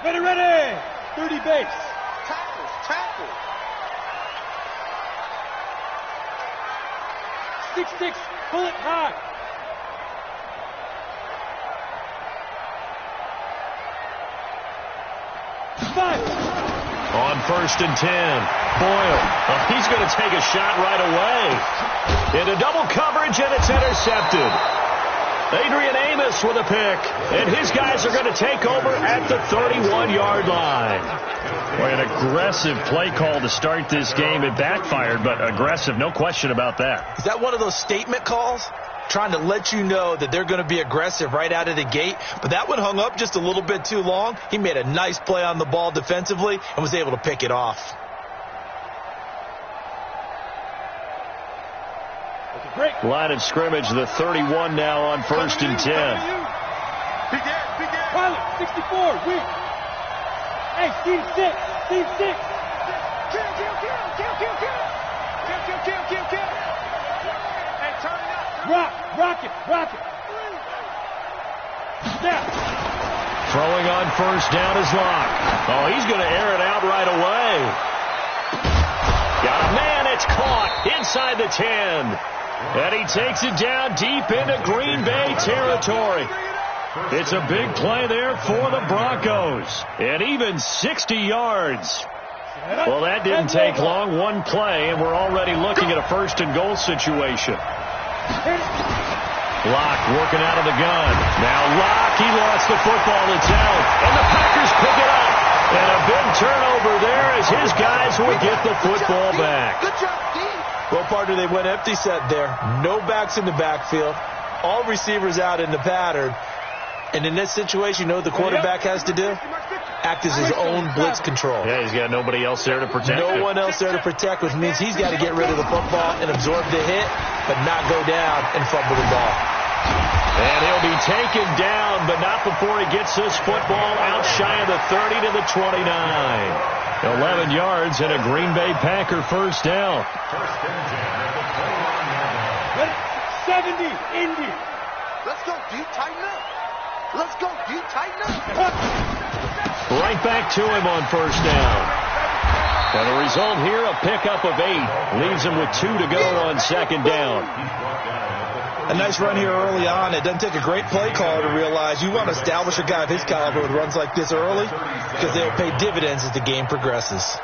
Ready, ready. 30 base. Tackle. 6-6. Pull it high. Five. On 1st and 10. Boyle. Oh, he's going to take a shot right away. Into double coverage, and it's intercepted. Adrian Amos with a pick, and his guys are going to take over at the 31-yard line. Boy, an aggressive play call to start this game. It backfired, but aggressive, no question about that. Is that one of those statement calls? Trying to let you know that they're going to be aggressive right out of the gate, but that one hung up just a little bit too long. He made a nice play on the ball defensively and was able to pick it off. Line of scrimmage, the 31 now on 1st and 10. Pilot, 64, weak. Hey, Steve 6. Kill. Hey, turn it up. Rock it. Snap. Throwing on 1st down is Locke. Oh, he's going to air it out right away. Got a man, it's caught inside the 10. And he takes it down deep into Green Bay territory. It's a big play there for the Broncos. And even 60 yards. Well, that didn't take long. One play, and we're already looking at a 1st and goal situation. Locke working out of the gun. Now Locke, he lost the football. It's out. And the Packers pick it up. And a big turnover there as his guys will get the football back. Good job, D. Well, partner, they went empty set there. No backs in the backfield. All receivers out in the pattern. And in this situation, you know what the quarterback has to do? Act as his own blitz control. Yeah, he's got nobody else there to protect him. No one else there to protect, which means he's got to get rid of the football and absorb the hit, but not go down and fumble the ball. And he'll be taken down, but not before he gets this football out shy of the 30 to the 29. 11 yards and a Green Bay Packer 1st down. 70, Indy. Let's go, D. Tighten up. Let's go, D. Tighten up. Right back to him on 1st down. And the result here, a pickup of 8. Leaves him with 2 to go on 2nd down. A nice run here early on. It doesn't take a great play caller to realize you want to establish a guy of his caliber with runs like this early because they'll pay dividends as the game progresses.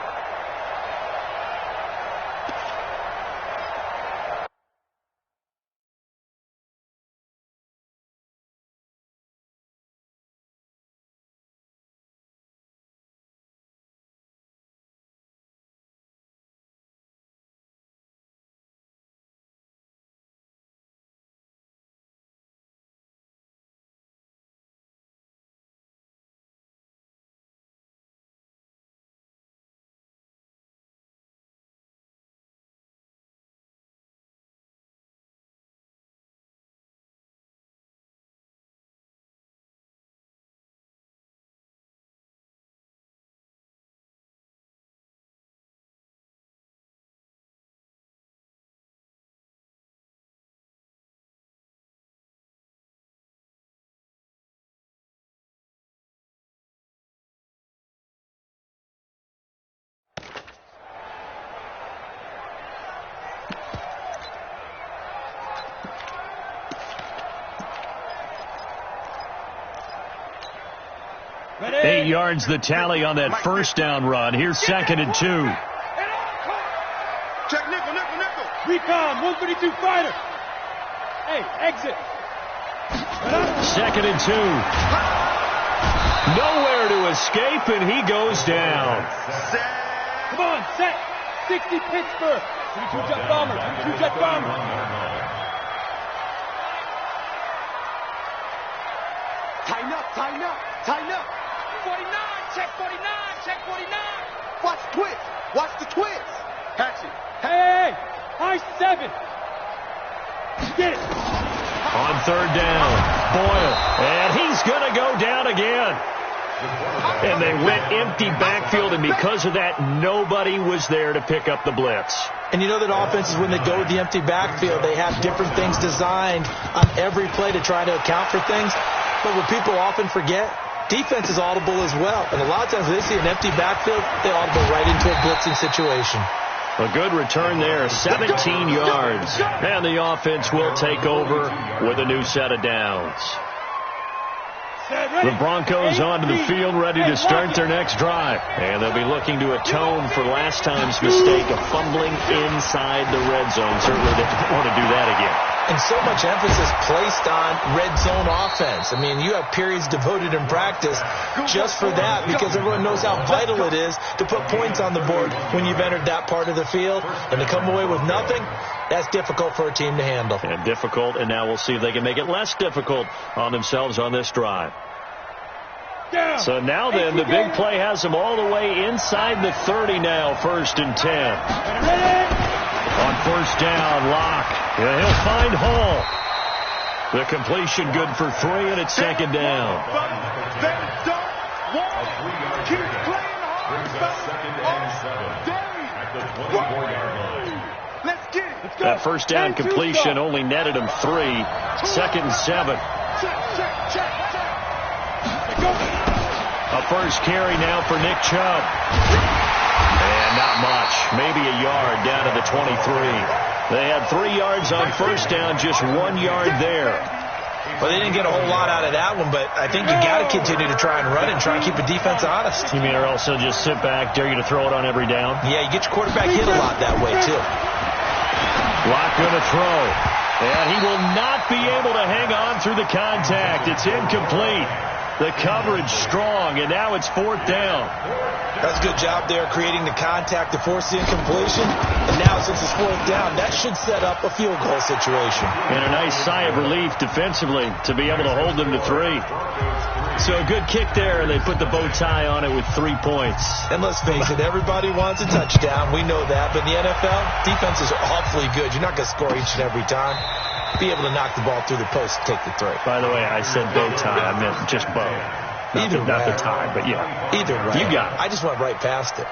Ready? 8 yards the tally on that 1st down run. Here's 2nd and 2. Check nickel. Recon, 132 fighter. Hey, exit. 2nd and 2. Nowhere to escape, and he goes down. Come on, set. 60 Pittsburgh. 22 jet bomber. 22 jet bomber. Tighten up. 49, check 49. Watch the twist. Catch it. Hey, high 7. Get it. On 3rd down, Boyle, and he's going to go down again. And they went empty backfield, and because of that, nobody was there to pick up the blitz. And you know that offenses, when they go with the empty backfield, they have different things designed on every play to try to account for things. But what people often forget, defense is audible as well. And a lot of times when they see an empty backfield, they audible right into a blitzing situation. A good return there, 17 yards. And the offense will take over with a new set of downs. The Broncos onto the field, ready to start their next drive. And they'll be looking to atone for last time's mistake of fumbling inside the red zone. Certainly they don't want to do that again. And so much emphasis placed on red zone offense. I mean, you have periods devoted in practice just for that because everyone knows how vital it is to put points on the board when you've entered that part of the field. And to come away with nothing, that's difficult for a team to handle. And difficult, and now we'll see if they can make it less difficult on themselves on this drive. So now then, the big play has them all the way inside the 30 now, 1st and 10. On 1st down, Locke. Yeah, he'll find Hall. The completion good for 3, and it's 2nd down. That 1st down completion only netted him 3. 2nd and 7. A first carry now for Nick Chubb. And not much. Maybe a yard down to the 23. They had 3 yards on 1st down, just 1 yard there. Well, they didn't get a whole lot out of that one, but I think you got to continue to try and run and try and keep the defense honest. You mean or else they'll just sit back, dare you to throw it on every down? Yeah, you get your quarterback hit a lot that way, too. Locke going to throw. And he will not be able to hang on through the contact. It's incomplete. The coverage strong, and now it's 4th down. That's a good job there creating the contact to force the incompletion. And now since it's 4th down, that should set up a field goal situation. And a nice sigh of relief defensively to be able to hold them to 3. So a good kick there, and they put the bow tie on it with 3 points. And let's face it, everybody wants a touchdown. We know that. But in the NFL, defenses are awfully good. You're not going to score each and every time. Be able to knock the ball through the post and take the 3. By the way, I said bow tie. I meant just bow. Not the tie, but yeah. Either way. You got it. I just went right past it.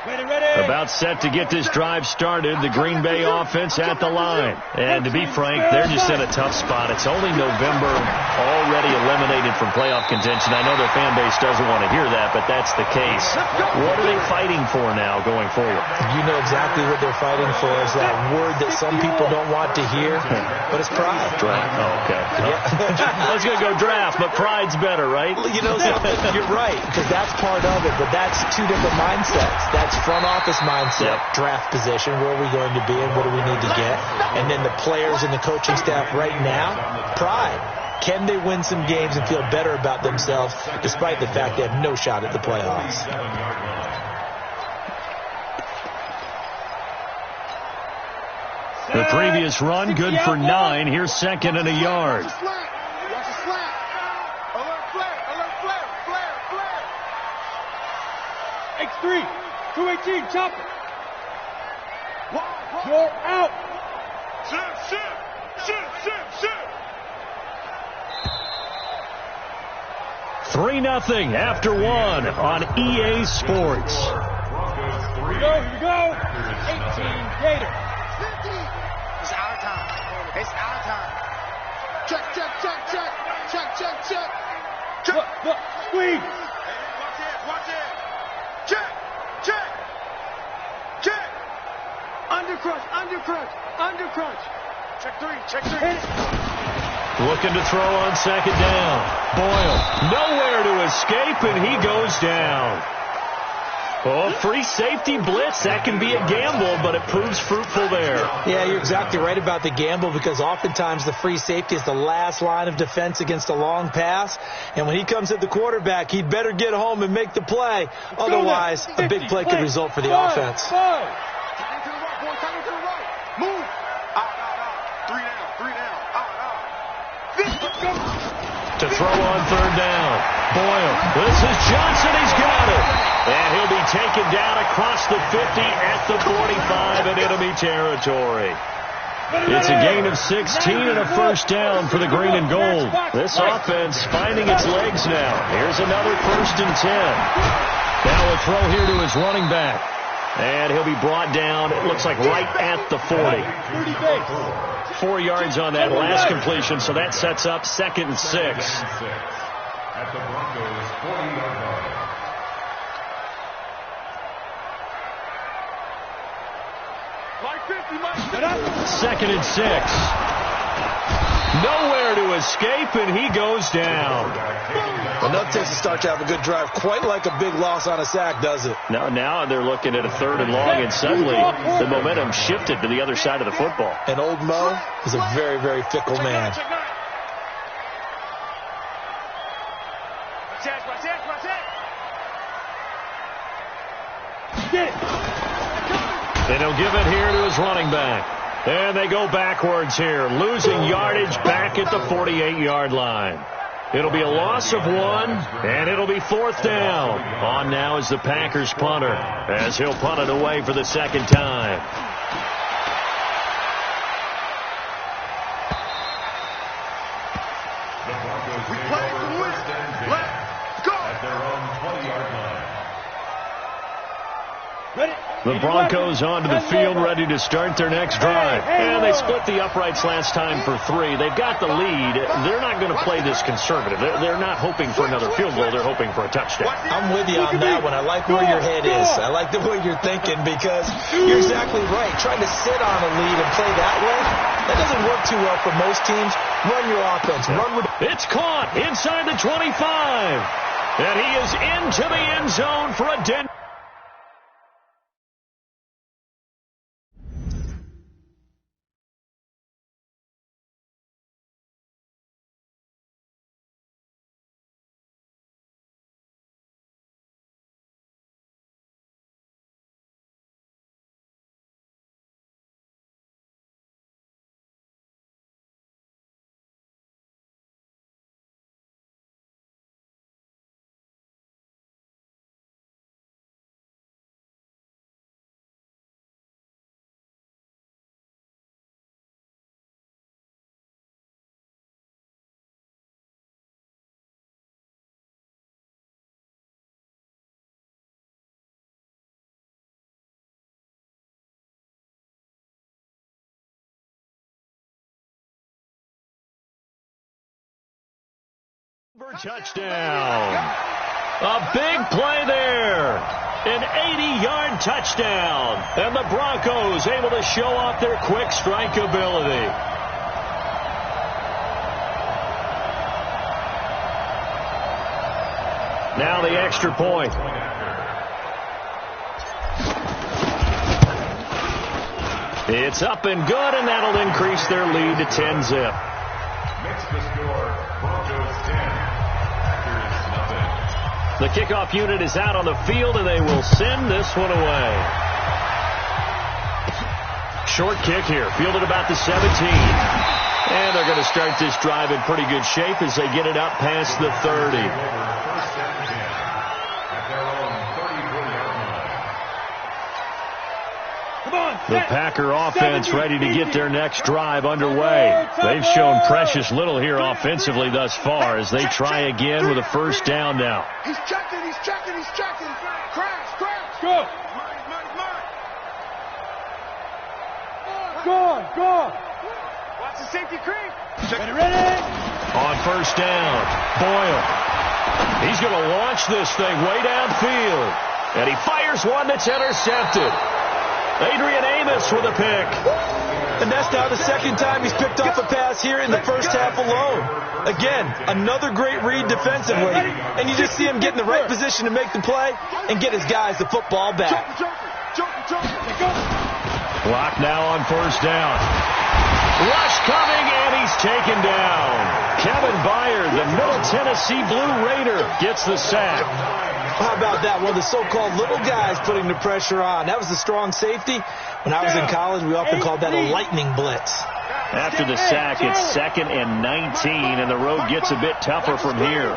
Ready. About set to get this drive started. The Green Bay offense at the line. And to be frank, they're just in a tough spot. It's only November, already eliminated from playoff contention. I know their fan base doesn't want to hear that, but that's the case. What are they fighting for now going forward? You know exactly what they're fighting for. Is that word that some people don't want to hear, but it's pride. Draft. Oh, okay. Yeah. Let's go draft, but pride's better, right? You know something? You're right, because that's part of it, but that's 2 different mindsets. That's front office mindset, draft position, where are we going to be and what do we need to get? And then the players and the coaching staff right now, pride. Can they win some games and feel better about themselves despite the fact they have no shot at the playoffs? The previous run, good for 9. Here's 2nd and a yard. X3, 218, chop it. You're out. Sit. 3-0 after 1 on EA Sports. Here we go. 18 Gators. It's our time. It's our time. Check. Look, squeeze. Watch it. Check. Undercrunch. Check 3. Hit it. Looking to throw on 2nd down. Boyle, nowhere to escape, and he goes down. Oh, free safety blitz. That can be a gamble, but it proves fruitful there. Yeah, you're exactly right about the gamble because oftentimes the free safety is the last line of defense against a long pass. And when he comes at the quarterback, he'd better get home and make the play. Otherwise, a big play could result for the offense. Time to the right, boy. Time to the right. Move. Out. 3 down. To throw on 3rd down. Boyle. This is Johnson. He's got it. And he'll be taken down across the 50 at the 45 in enemy territory. It's a gain of 16 and a 1st down for the green and gold. This offense finding its legs now. Here's another 1st and 10. Now a throw here to his running back. And he'll be brought down, it looks like right at the 40. 4 yards on that last completion, so that sets up 2nd and 6. At the Broncos' 40-yard line. 2nd and 6. Nowhere to escape, and he goes down. Enough takes to start to have a good drive. Quite like a big loss on a sack, does it? Now they're looking at a 3rd and long, and suddenly the momentum shifted to the other side of the football. And old Mo is a very, very fickle man. And he'll give it here to his running back. And they go backwards here, losing yardage back at the 48-yard line. It'll be a loss of 1, and it'll be 4th down. On now is the Packers punter, as he'll punt it away for the 2nd time. We play to win. Let's go. At their own 20-yard line. The Broncos onto the field, ready to start their next drive. And they split the uprights last time for 3. They've got the lead. They're not going to play this conservative. They're not hoping for another field goal. They're hoping for a touchdown. I'm with you on that one. I like where your head is. I like the way you're thinking, because you're exactly right. Trying to sit on a lead and play that way, that doesn't work too well for most teams. Run your offense. Run with. It's caught inside the 25. And he is into the end zone for a dent. Touchdown. A big play there. An 80-yard touchdown. And the Broncos able to show off their quick strike ability. Now the extra point. It's up and good, and that'll increase their lead to 10-zip. Makes the score Broncos 10. The kickoff unit is out on the field, and they will send this one away. Short kick here, fielded about the 17. And they're going to start this drive in pretty good shape as they get it up past the 30. The Packer offense ready to get their next drive underway. They've shown precious little here offensively thus far as they try again with a 1st down now. He's checking. Crash. Go. Go. Watch the safety creep. Ready. On 1st down, Boyle. He's going to launch this thing way downfield. And he fires one that's intercepted. Adrian Amos with a pick. And that's now the 2nd time he's picked off a pass here in the 1st half alone. Again, another great read defensively. And you just see him get in the right position to make the play and get his guys the football back. Clock now on 1st down. Rush coming, and he's taken down. Kevin Byard, the Middle Tennessee Blue Raider, gets the sack. How about that? One of the so-called little guys putting the pressure on. That was the strong safety. When I was in college, we often called that a lightning blitz. After the sack, it's 2nd and 19, and the road gets a bit tougher from here.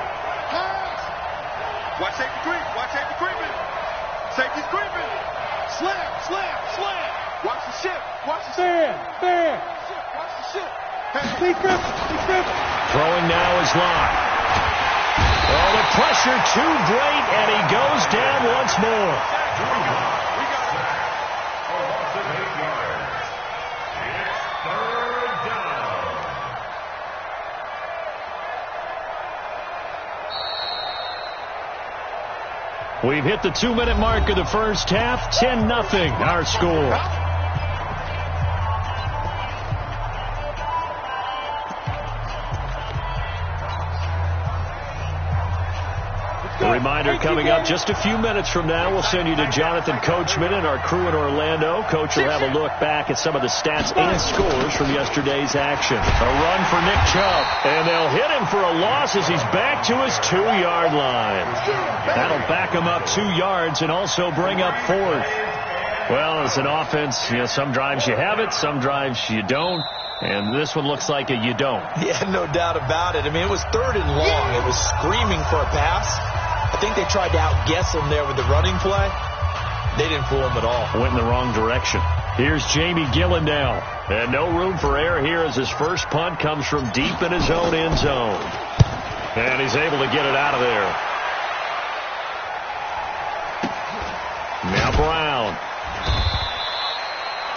Watch safety creeping. Safety's creeping. Slam. Watch the ship. Fair. Watch the ship. He tripped. Throwing now is Locke. Oh, the pressure too great, and he goes down once more. We've hit the 2-minute mark of the first half. 10-0 our score. A reminder coming up just a few minutes from now. We'll send you to Jonathan Coachman and our crew in Orlando. Coach will have a look back at some of the stats and scores from yesterday's action. A run for Nick Chubb. And they'll hit him for a loss as he's back to his 2-yard line. That'll back him up 2 yards and also bring up 4th. Well, it's an offense. Some drives you have it, some drives you don't. And this one looks like you don't. Yeah, no doubt about it. I mean, it was 3rd and long. It was screaming for a pass. I think they tried to outguess him there with the running play. They didn't fool him at all. Went in the wrong direction. Here's Jamie Gillen now. And no room for error here as his first punt comes from deep in his own end zone. And he's able to get it out of there. Now Brown.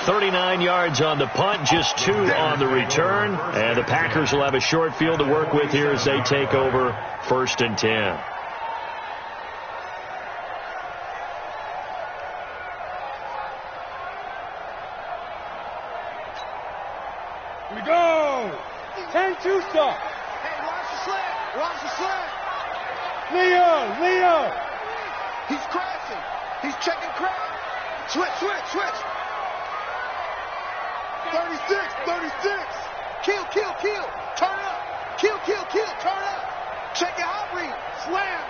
39 yards on the punt, just 2 on the return. And the Packers will have a short field to work with here as they take over 1st and 10. Here we go. 10-2 stop. Hey, watch the slant. Watch the slant. Leo. He's crashing. He's checking crowd. Switch. 36. Kill. Turn up. Kill. Turn up. Check your hot read. Slam.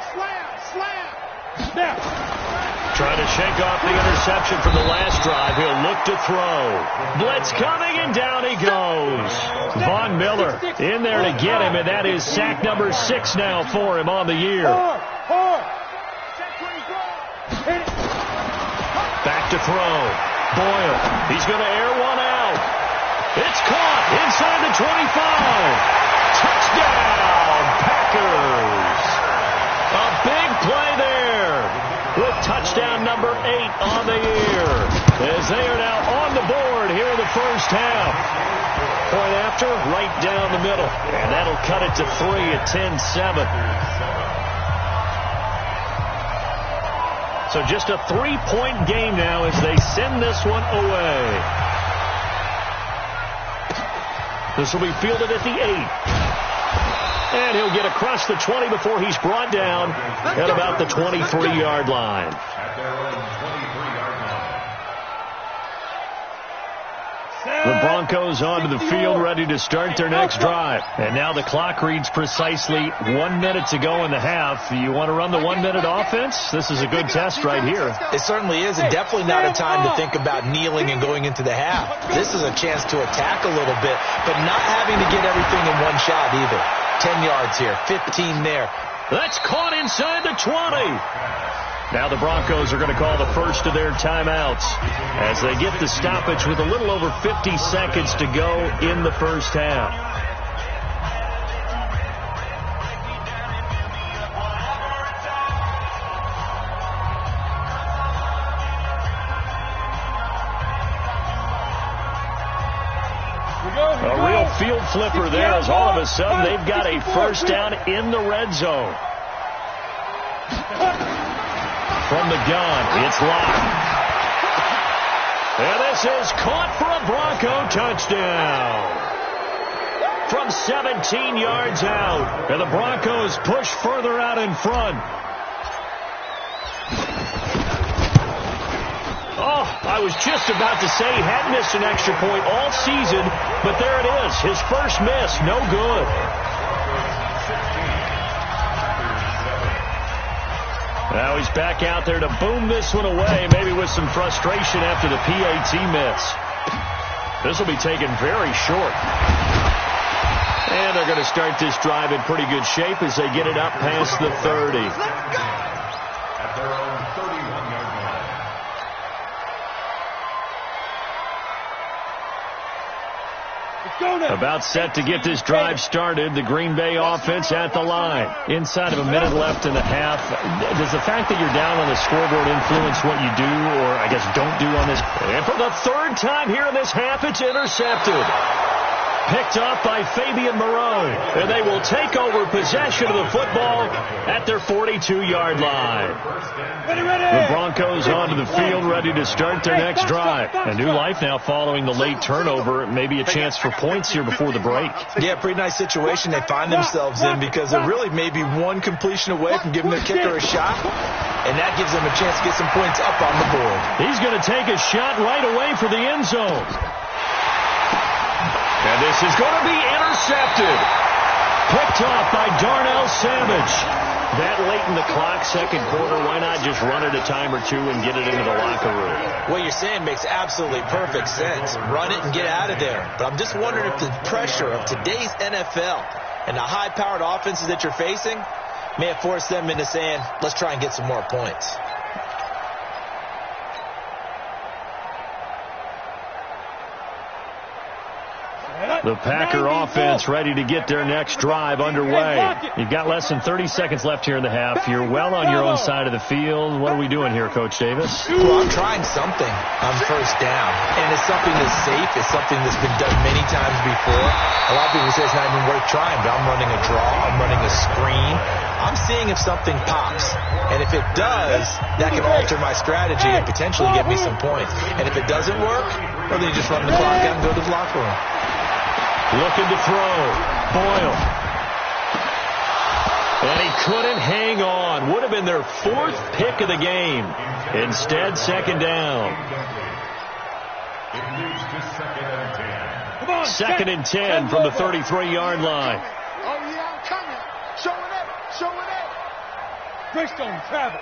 Snap. Trying to shake off the interception from the last drive. He'll look to throw. Blitz coming, and down he goes. Von Miller in there to get him, and that is sack number 6 now for him on the year. Back to throw. Boyle. He's going to air one out. It's caught inside the 25. Touchdown, Packers. A big play there with touchdown number 8 on the year as they are now on the board here in the first half. Point after, right down the middle. And that'll cut it to 3 at 10-7. So just a 3-point game now as they send this one away. This will be fielded at the 8. And he'll get across the 20 before he's brought down at about the 23-yard line. The Broncos onto the field, ready to start their next drive. And now the clock reads precisely 1 minute to go in the half. You want to run the 1-minute offense? This is a good test right here. It certainly is, and definitely not a time to think about kneeling and going into the half. This is a chance to attack a little bit, but not having to get everything in one shot either. 10 yards here, 15 there. That's caught inside the 20. Now the Broncos are going to call the first of their timeouts as they get the stoppage with a little over 50 seconds to go in the first half. A real field flipper there as all of a sudden they've got a first down in the red zone. From the gun, it's locked. And this is caught for a Bronco touchdown. From 17 yards out. And the Broncos push further out in front. Oh, I was just about to say he hadn't missed an extra point all season, but there it is. His first miss, no good. Now he's back out there to boom this one away, maybe with some frustration after the PAT miss. This will be taken very short. And they're going to start this drive in pretty good shape as they get it up past the 30. At their own 31-yard line. About set to get this drive started. The Green Bay offense at the line. Inside of a minute left in the half. Does the fact that you're down on the scoreboard influence what you do, or I guess don't do on this? And for the third time here in this half, it's intercepted. picked up by Fabian Moreau. And they will take over possession of the football at their 42-yard line. The Broncos onto the field, ready to start their next drive. A new life now following the late turnover. Maybe a chance for points here before the break. Yeah, pretty nice situation they find themselves in because they're really maybe one completion away from giving their kicker a shot. And that gives them a chance to get some points up on the board. He's going to take a shot right away for the end zone. And this is going to be intercepted. Picked off by Darnell Savage. That late in the clock, second quarter, why not just run it a time or two and get it into the locker room? What you're saying makes absolutely perfect sense. Run it and get out of there. But I'm just wondering if the pressure of today's NFL and the high-powered offenses that you're facing may have forced them into saying, let's try and get some more points. The Packer offense ready to get their next drive underway. You've got less than 30 seconds left here in the half. You're well on your own side of the field. What are we doing here, Coach Davis? Well, I'm trying something on first down. And it's something that's safe. It's something that's been done many times before. A lot of people say it's not even worth trying, but I'm running a draw. I'm running a screen. I'm seeing if something pops. And if it does, that can alter my strategy and potentially get me some points. And if it doesn't work, well, then you just run the clock out and go to the locker room. Looking to throw. Boyle. And he couldn't hang on. Would have been their fourth pick of the game. Instead, second down. Second and 10 from the 33-yard line. Oh, yeah, I'm coming. Showing up. Showing up. Greystone, travel.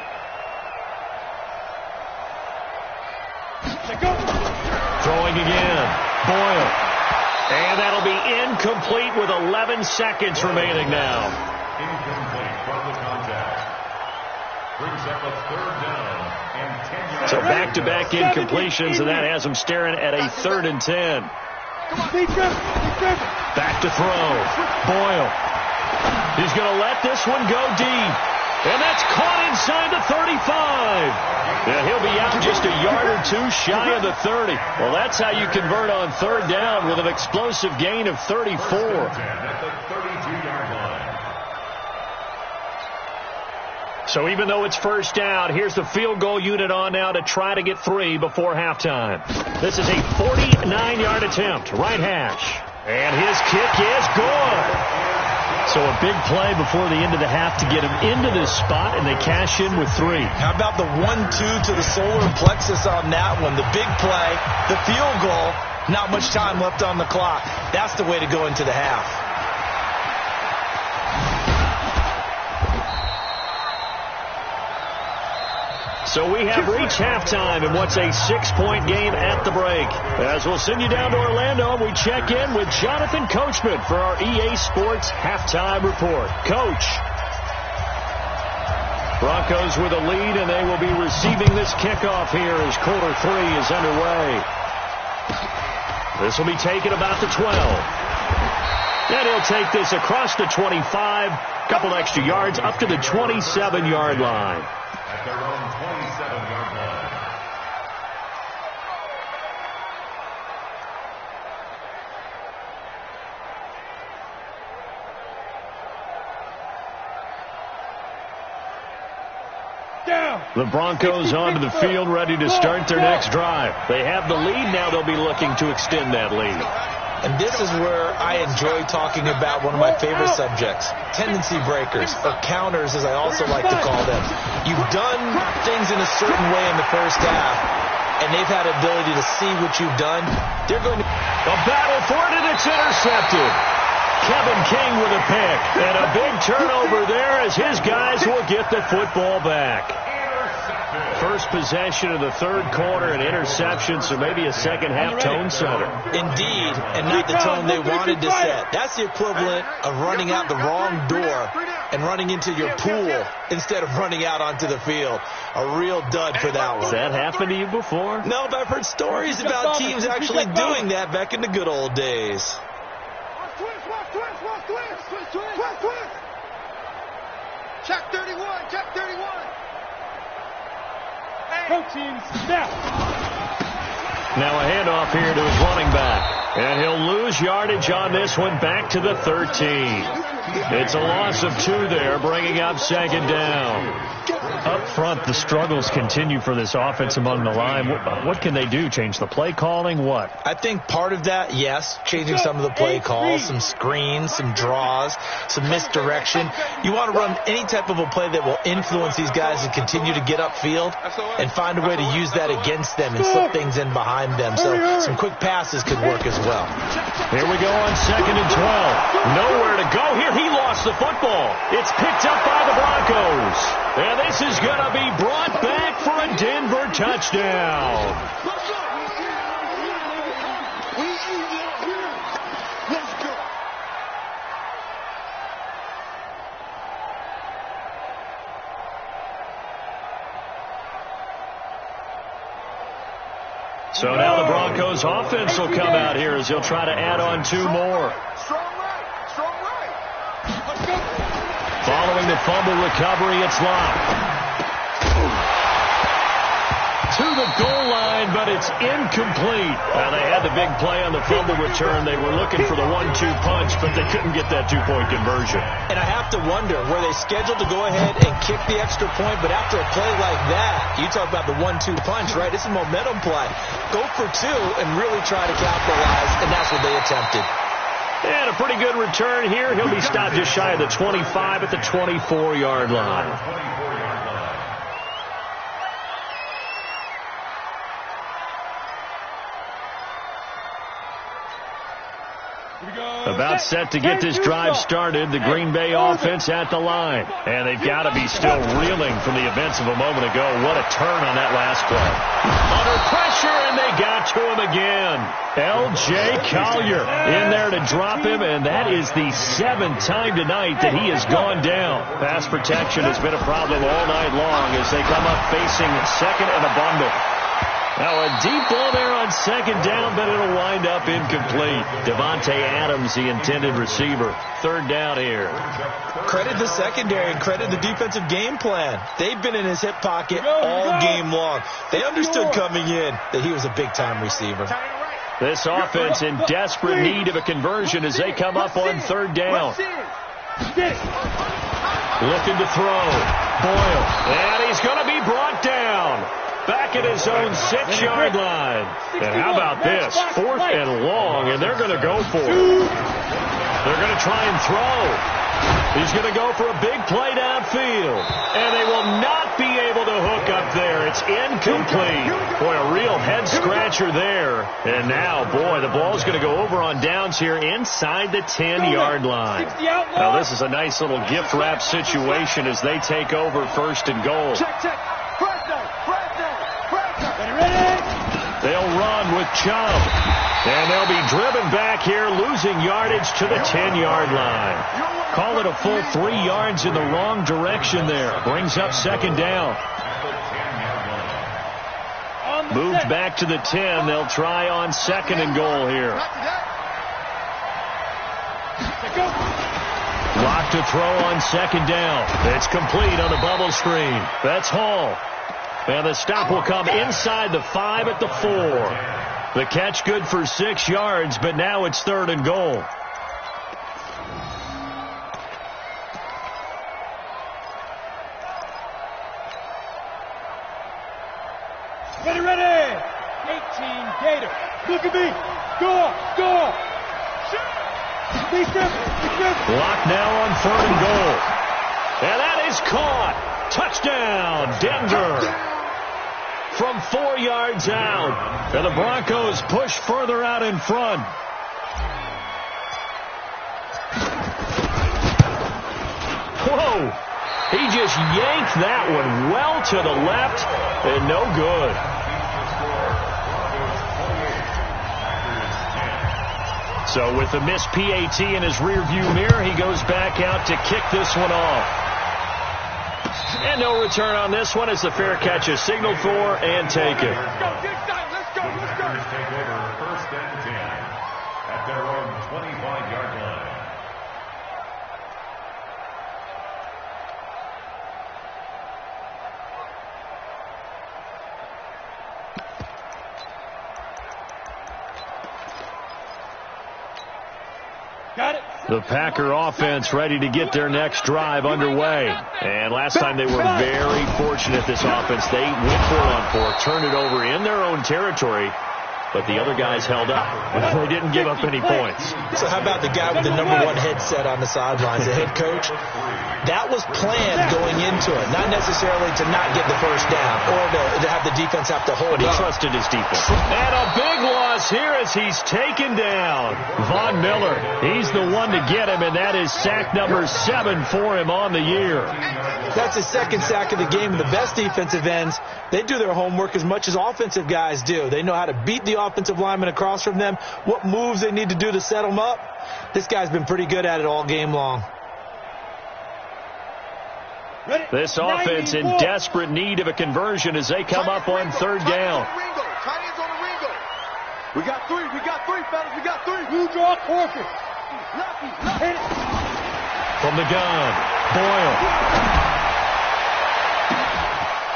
Check up. Throwing again. Boyle. And that'll be incomplete with 11 seconds remaining now. Incomplete from the contact. Brings up a third down and 10 yards. So back-to-back incompletions, and that has them staring at a 3rd and 10. Back to throw. Boyle. He's going to let this one go deep. And that's caught inside the 35. Yeah, he'll be out just a yard or two shy of the 30. Well, that's how you convert on third down with an explosive gain of 34. At the 32-yard line. So even though it's first down, here's the field goal unit on now to try to get 3 before halftime. This is a 49-yard attempt, right hash. And his kick is good. So a big play before the end of the half to get him into this spot, and they cash in with 3. How about the 1-2 to the solar plexus on that one? The big play, the field goal, not much time left on the clock. That's the way to go into the half. So we have reached halftime in what's a 6-point game at the break. As we'll send you down to Orlando, we check in with Jonathan Coachman for our EA Sports Halftime Report. Coach. Broncos with a lead, and they will be receiving this kickoff here as quarter 3 is underway. This will be taken about the 12. And he'll take this across the 25, couple extra yards up to the 27-yard line. At their own 27-yard line. The Broncos onto the field ready to start their next drive. They have the lead now. They'll be looking to extend that lead. And this is where I enjoy talking about one of my favorite subjects, tendency breakers, or counters as I also like to call them. You've done things in a certain way in the first half, and they've had ability to see what you've done. They're going to... A battle for it, and it's intercepted. Kevin King with a pick, and a big turnover there as his guys will get the football back. First possession of the third quarter, an interception, so maybe a second-half tone setter. Indeed, and not the tone they wanted to set. That's the equivalent of running out the wrong door and running into your pool instead of running out onto the field. A real dud for that one. Has that happened to you before? No, but I've heard stories about teams actually doing that back in the good old days. Check 31, check 31. Coaching snap. Now a handoff here to his running back. And he'll lose yardage on this one, back to the 13. It's a loss of 2 there, bringing up second down. Up front, the struggles continue for this offense among the line. What can they do? Change the play calling? What? I think part of that, yes, changing some of the play calls, some screens, some draws, some misdirection. You want to run any type of a play that will influence these guys and continue to get upfield and find a way to use that against them and slip things in behind them. So some quick passes could work as well. Here we go on 2nd and 12. Nowhere to go here. He lost the football. It's picked up by the Broncos. And this is going to be brought back for a Denver touchdown. So now the Broncos offense will come out here as he'll try to add on 2 more. Following the fumble recovery, it's locked. To the goal line, but it's incomplete. Well, they had the big play on the fumble return. They were looking for the 1-2 punch, but they couldn't get that 2-point conversion. And I have to wonder, were they scheduled to go ahead and kick the extra point? But after a play like that, you talk about the 1-2 punch, right? It's a momentum play. Go for 2 and really try to capitalize, and that's what they attempted. And a pretty good return here. He'll be stopped just shy of the 25 at the 24-yard line. About set to get this drive started, the Green Bay offense at the line. And they've got to be still reeling from the events of a moment ago. What a turn on that last play. Under pressure, and they got to him again. L.J. Collier in there to drop him, and that is the 7th time tonight that he has gone down. Pass protection has been a problem all night long as they come up facing second and a bundle. Now a deep ball there on second down, but it'll wind up incomplete. Devontae Adams, the intended receiver. 3rd down here. Credit the secondary and credit the defensive game plan. They've been in his hip pocket all game long. They understood coming in that he was a big-time receiver. This offense in desperate need of a conversion as they come up on 3rd down. Looking to throw. Boyle. And he's going to be brought down. Back at his own 6-yard line. And how about this? 4th and long, and they're going to go for it. They're going to try and throw. He's going to go for a big play downfield. And they will not be able to hook up there. It's incomplete. Boy, a real head-scratcher there. And now, boy, the ball's going to go over on downs here inside the 10-yard line. Now, this is a nice little gift-wrap situation as they take over 1st and goal. They'll run with Chubb. And they'll be driven back here, losing yardage to the 10-yard line. Call it a full 3 yards in the wrong direction there. Brings up 2nd down. Moved back to the 10. They'll try on 2nd and goal here. Lock to throw on 2nd down. It's complete on the bubble screen. That's Hall. And the stop will come inside the 5 at the 4. The catch good for 6 yards, but now it's 3rd and goal. Ready. 18, Gator. Look at me. Go. Lock now on 3rd and goal. And that is caught. Touchdown, Denver. From 4 yards out. And the Broncos push further out in front. Whoa. He just yanked that one well to the left and no good. So with the missed PAT in his rearview mirror, he goes back out to kick this one off. And no return on this one as the fair catch is signaled for and taken. Let's go. Take over 1st and 10 at their own 25-yard line. The Packer offense ready to get their next drive underway. And last time they were very fortunate, this offense. They went for it on 4, turned it over in their own territory, but the other guys held up. They didn't give up any points. So how about the guy with the #1 headset on the sidelines, the head coach? That was planned going into it, not necessarily to not get the first down or to have the defense have to hold But he up. trusted his defense. And a big loss here as he's taken down. Von Miller, he's the one to get him, and that is sack number 7 for him on the year. That's his second sack of the game. And the best defensive ends, they do their homework as much as offensive guys do. They know how to beat the offensive lineman across from them, what moves they need to do to set them up. This guy's been pretty good at it all game long. This offense in desperate need of a conversion as they come up on 3rd down. We got 3, fellas, we got 3. You draw Corpus. From the gun, Boyle.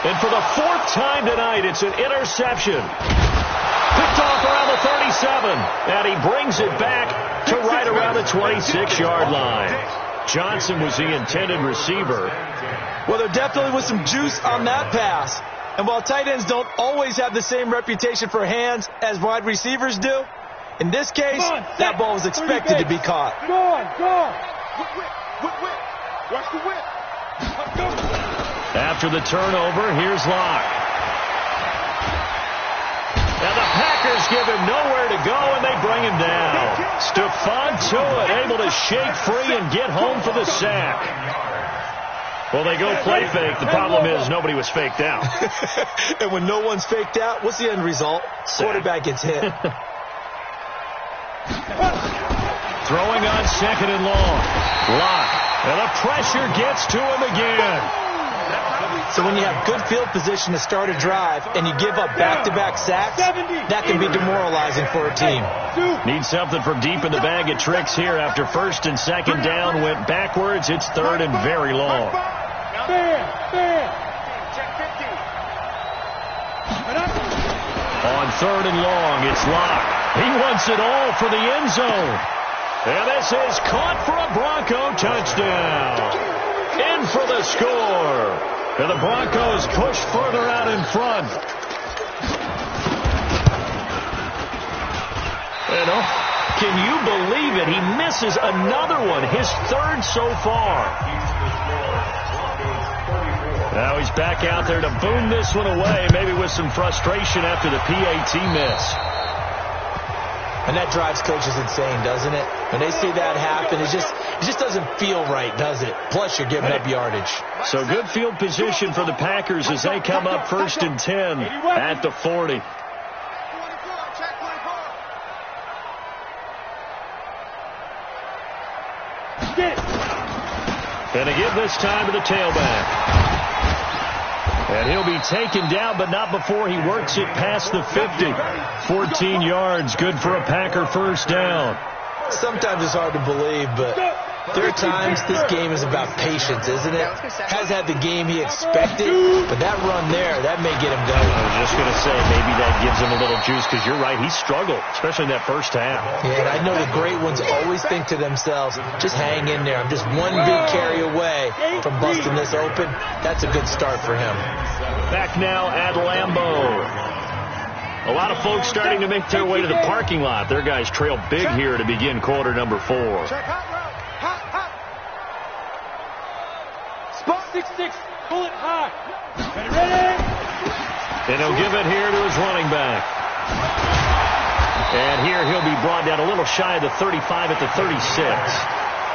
And for the 4th time tonight, it's an interception. Picked off around the 37, and he brings it back to right around the 26-yard line. Johnson was the intended receiver. Well, there definitely was some juice on that pass. And while tight ends don't always have the same reputation for hands as wide receivers do, in this case, that ball was expected to be caught. Go on. Whip. Watch the whip. After the turnover, here's Locke. Now the Packers give him nowhere to go, and they bring him down. Stephon Tuitt able to shake free and get home for the sack. Well, they go play fake. The problem is nobody was faked out. And when no one's faked out, what's the end result? Quarterback gets hit. Throwing on 2nd and long. Locke. And the pressure gets to him again. So when you have good field position to start a drive and you give up back-to-back sacks, that can be demoralizing for a team. Need something from deep in the bag of tricks here after 1st and 2nd down went backwards. It's 3rd and very long. On 3rd and long, it's Locke. He wants it all for the end zone. And this is caught for a Bronco touchdown. In for the score. And the Broncos push further out in front. And can you believe it? He misses another one, his 3rd so far. Now he's back out there to boom this one away, maybe with some frustration after the PAT miss. And that drives coaches insane, doesn't it? When they see that happen, it just doesn't feel right, does it? Plus, you're giving up yardage. So good field position for the Packers as they come up 1st and 10 at the 40. And again this time to the tailback. And he'll be taken down, but not before he works it past the 50. 14 yards, good for a Packer 1st down. Sometimes it's hard to believe, but there are times this game is about patience, isn't it? Has had the game he expected, but that run there, that may get him going. I was just going to say, maybe that gives him a little juice, because you're right, he struggled, especially in that 1st half. Yeah, and I know the great ones always think to themselves, just hang in there. I'm just one big carry away from busting this open. That's a good start for him. Back now at Lambeau. A lot of folks starting to make their way to the parking lot. Their guys trail big here to begin quarter number 4. Spot 6-6. Pull it high. Ready? And he'll give it here to his running back. And here he'll be brought down a little shy of the 35 at the 36.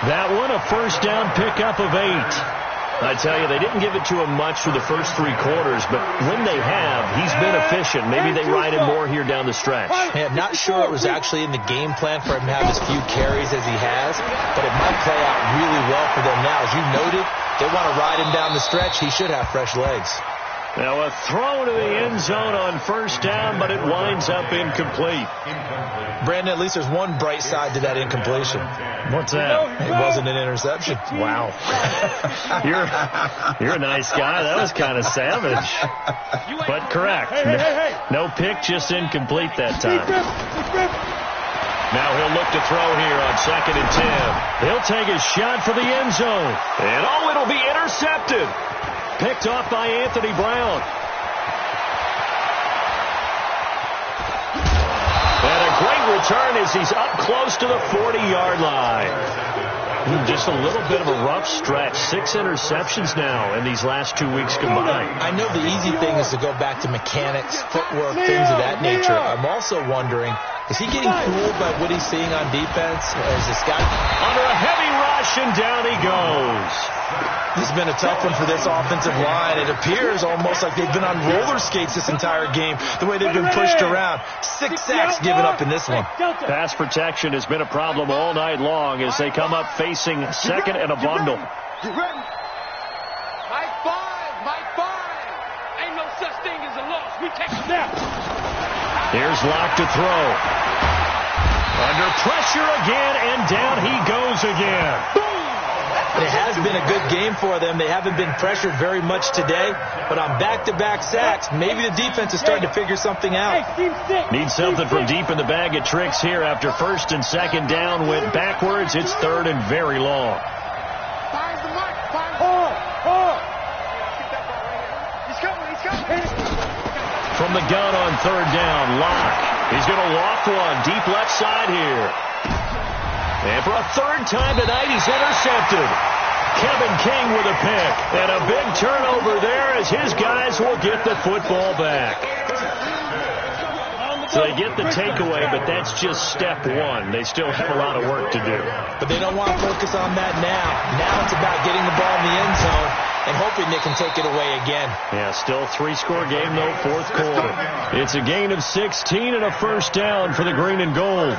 That one a 1st down pickup of 8. I tell you, they didn't give it to him much through the first 3 quarters, but when they have, he's been efficient. Maybe they ride him more here down the stretch. Yeah, I'm not sure it was actually in the game plan for him to have as few carries as he has, but it might play out really well for them now. As you noted, they want to ride him down the stretch. He should have fresh legs. Now a throw to the end zone on 1st down, but it winds up incomplete. Brandon, at least there's one bright side to that incompletion. What's that? It wasn't an interception. Wow. You're a nice guy. That was kind of savage. But correct. No pick, just incomplete that time. Now he'll look to throw here on 2nd and 10. He'll take a shot for the end zone. And it'll be intercepted. Picked off by Anthony Brown. And a great return as he's up close to the 40-yard line. Just a little bit of a rough stretch. 6 interceptions now in these last 2 weeks combined. I know the easy thing is to go back to mechanics, footwork, things of that nature. I'm also wondering, is he getting fooled by what he's seeing on defense? Or is this guy under a heavy rush, and down he goes? This has been a tough one for this offensive line. It appears almost like they've been on roller skates this entire game, the way they've been pushed around. 6 sacks given up in this one. Pass protection has been a problem all night long as they come up facing 2nd and a bundle. You ready? Mike 5. Ain't no such thing as a loss. We take a snap. Here's Locke to throw. Under pressure again, and down he goes again. It has been a good game for them. They haven't been pressured very much today, but on back-to-back sacks, maybe the defense is starting to figure something out. Need something from deep in the bag of tricks here after 1st and 2nd down went backwards. It's 3rd and very long. From the gun on 3rd down, Locke. He's going to loft one deep left side here. And for a 3rd time tonight, he's intercepted. Kevin King with a pick. And a big turnover there as his guys will get the football back. So they get the takeaway, but that's just step 1. They still have a lot of work to do. But they don't want to focus on that now. Now it's about getting the ball in the end zone and hoping they can take it away again. Yeah, still a 3-score game, though, 4th quarter. It's a gain of 16 and a 1st down for the green and gold.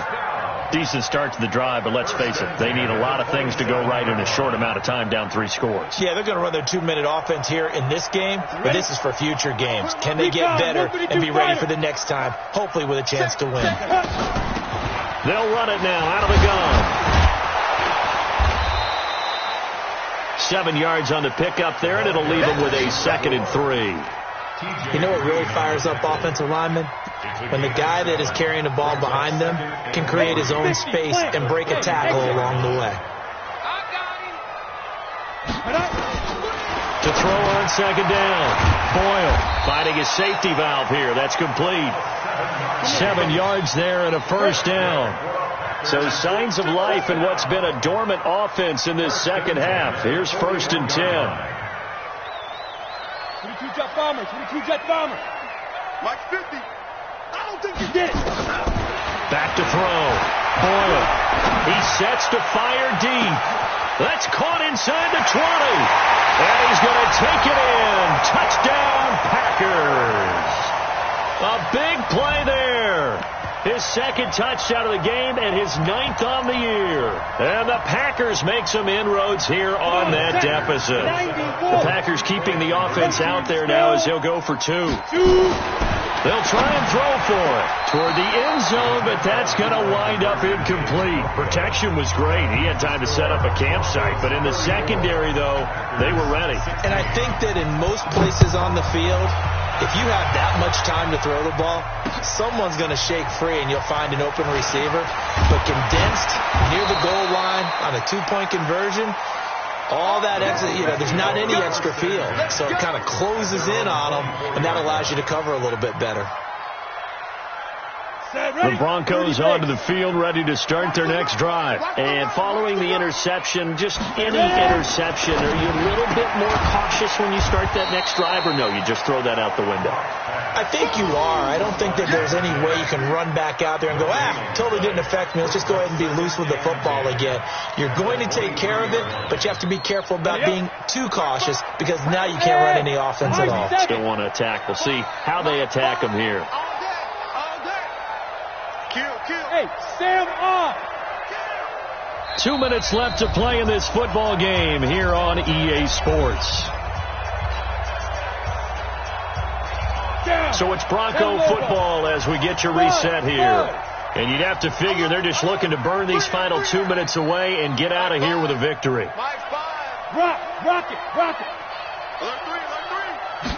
Decent start to the drive, but let's face it, they need a lot of things to go right in a short amount of time, down 3 scores. Yeah, they're going to run their 2-minute offense here in this game, but this is for future games. Can they get better and be ready for the next time, hopefully with a chance to win? They'll run it now out of the gun. 7 yards on the pickup there, and it'll leave them with a 2nd and 3. You know what really fires up offensive linemen? When the guy that is carrying the ball behind them can create his own space and break a tackle along the way. To throw on 2nd down. Boyle finding a safety valve here. That's complete. 7 yards there and a 1st down. So signs of life in what's been a dormant offense in this 2nd half. Here's 1st and 10. 22-jet bomber, 22-jet bomber. Mike 50. I don't think you did it. Back to throw. Boyle. He sets to fire deep. That's caught inside the 20. And he's going to take it in. Touchdown, Packers. A big play there. His 2nd touchdown of the game and his 9th on the year. And the Packers make some inroads here on that deficit. The Packers keeping the offense out there now as he'll go for 2. They'll try and throw for it toward the end zone, but that's going to wind up incomplete. Protection was great. He had time to set up a campsite, but in the secondary, though, they were ready. And I think that in most places on the field, if you have that much time to throw the ball, someone's going to shake free and you'll find an open receiver. But condensed near the goal line on a 2-point conversion, all that extra, there's not any extra field. So it kind of closes in on them, and that allows you to cover a little bit better. The Broncos onto the field, ready to start their next drive. And following the interception, just any interception, are you a little bit more cautious when you start that next drive, or no, you just throw that out the window? I think you are. I don't think that there's any way you can run back out there and go, totally didn't affect me. Let's just go ahead and be loose with the football again. You're going to take care of it, but you have to be careful about being too cautious because now you can't run any offense at all. Still want to attack. We'll see how they attack them here. Hey, Sam off. 2 minutes left to play in this football game here on EA Sports. So it's Bronco football as we get your reset here. And you'd have to figure they're just looking to burn these final 2 minutes away and get out of here with a victory. Rock it.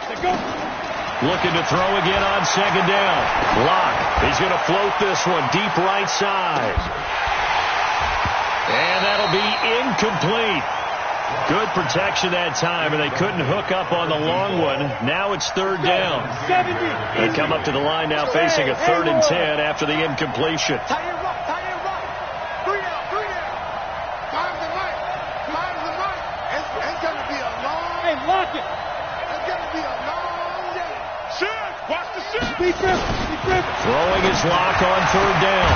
Let's go. Looking to throw again on second down. Locke, he's going to float this one deep right side. And that'll be incomplete. Good protection that time, and they couldn't hook up on the long one. Now it's third down. They come up to the line now facing a 3rd and 10 after the incompletion. Tie it up. 3 down. Five to the right. It's going to be a long. Hey, lock it. It's going to be a long day. Shit. Watch the shit. Be driven. Throwing his Locke on 3rd down.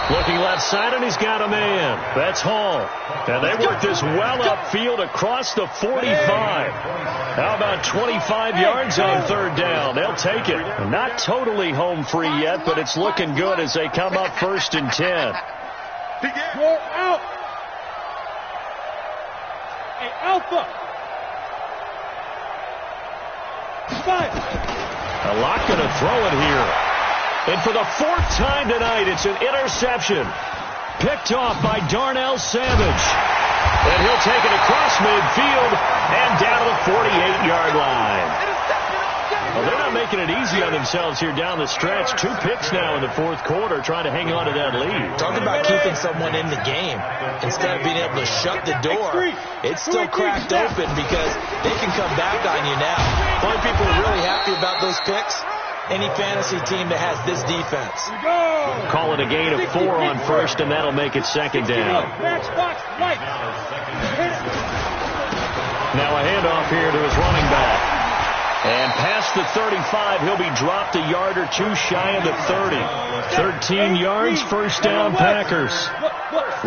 Looking left side, and he's got a man. That's Hall. And they work this well upfield across the 45. How about 25 yards on 3rd down? They'll take it. Not totally home free yet, but it's looking good as they come up 1st and 10. You're out. Hey, Alpha. 5. Locke going to throw it here. And for the 4th time tonight, it's an interception. Picked off by Darnell Savage. And he'll take it across midfield and down to the 48-yard line. Well, they're not making it easy on themselves here down the stretch. 2 picks now in the 4th quarter, trying to hang on to that lead. Talk about keeping someone in the game. Instead of being able to shut the door, it's still cracked open because they can come back on you now. The only people who are really happy about those picks, any fantasy team that has this defense. Call it a gain of 4 on 1st, and that'll make it 2nd down. Now a handoff here to his running back. And past the 35, he'll be dropped a yard or 2 shy of the 30. 13 yards, 1st down Packers.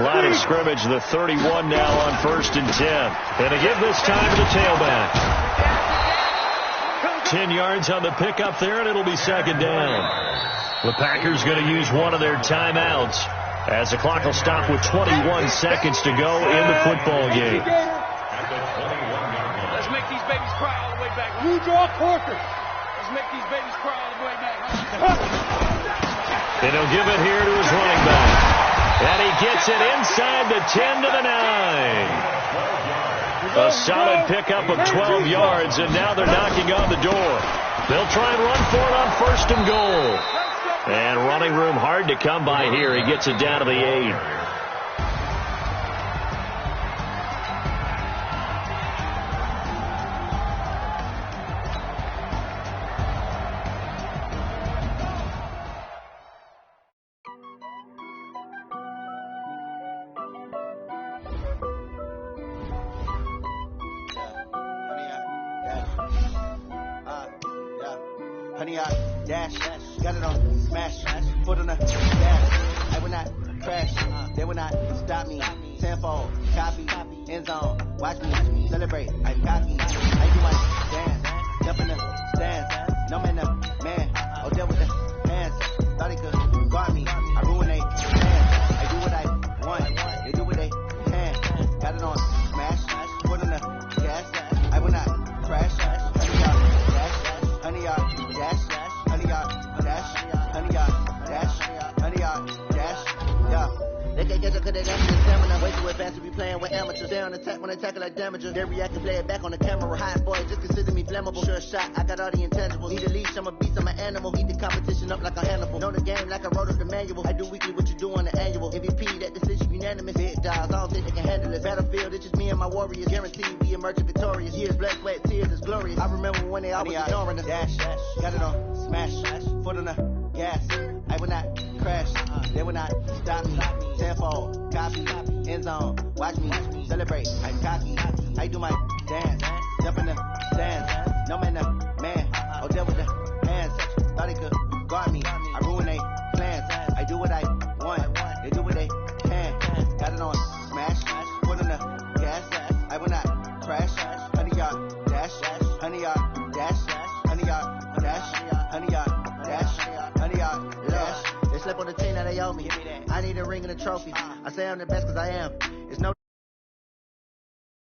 Line of scrimmage, the 31 now on 1st and 10. And to give this time to the tailback. 10 yards on the pickup there, and it'll be 2nd down. The Packers going to use one of their timeouts as the clock will stop with 21 seconds to go in the football game. Let's make these babies cry all the way back. You draw Corker. Let's make these babies cry all the way back. And he'll give it here to his running back. And he gets it inside the 10 to the 9. A solid pickup of 12 yards, and now they're knocking on the door. They'll try and run for it on 1st and goal. And running room hard to come by here. He gets it down to the 8. Honey, I dash, got it on smash, foot on the gas. I will not crash, they will not stop me. Tenfold, copy, end zone, watch me celebrate. I'm cocky, I do my dance, jump in the stands. No man, no man, oh, deal with the hands. Thought he could guard me, I ruin they plans. I do what I want, they do what they can. Got it on smash, foot on the gas. I will not crash, honey, y'all dash, honey, y'all. They can't catch up cause they got the stamina. Way too advanced to be playing with amateurs. Stay on attack when they tackle like damagers. They react and play it back on the camera. Hot boy, just consider me flammable. Sure shot, I got all the intangibles. Need a leash, I'm a beast, I'm an animal. Eat the competition up like a Hannibal. Know the game like I wrote up the manual. I do weekly what you do on the annual. MVP, that decision unanimous. Big dogs, I don't think they can handle it. Battlefield, it's just me and my warriors. Guaranteed we emerge victorious. Years, blood, sweat, tears, it's glorious. I remember when they always ignoring us. Dash, got it on smash, foot on the gas. I will not crash, they will not stop me. Tenfold, copy, end zone, watch me celebrate. I'm cocky, I do my dance, jump in the stands. No man, no man, oh, deal with the hands. Thought he could guard me, I ruin they plans. I do what I want, they do what they can. Got it on smash, foot on the gas. I will not crash, honey, y'all dash, honey, y'all dash, honey, y'all dash, honey, y'all dash, honey, y'all dash. They slip on the team that they owe me. I need a ring and a trophy. I say I'm the best cause I am.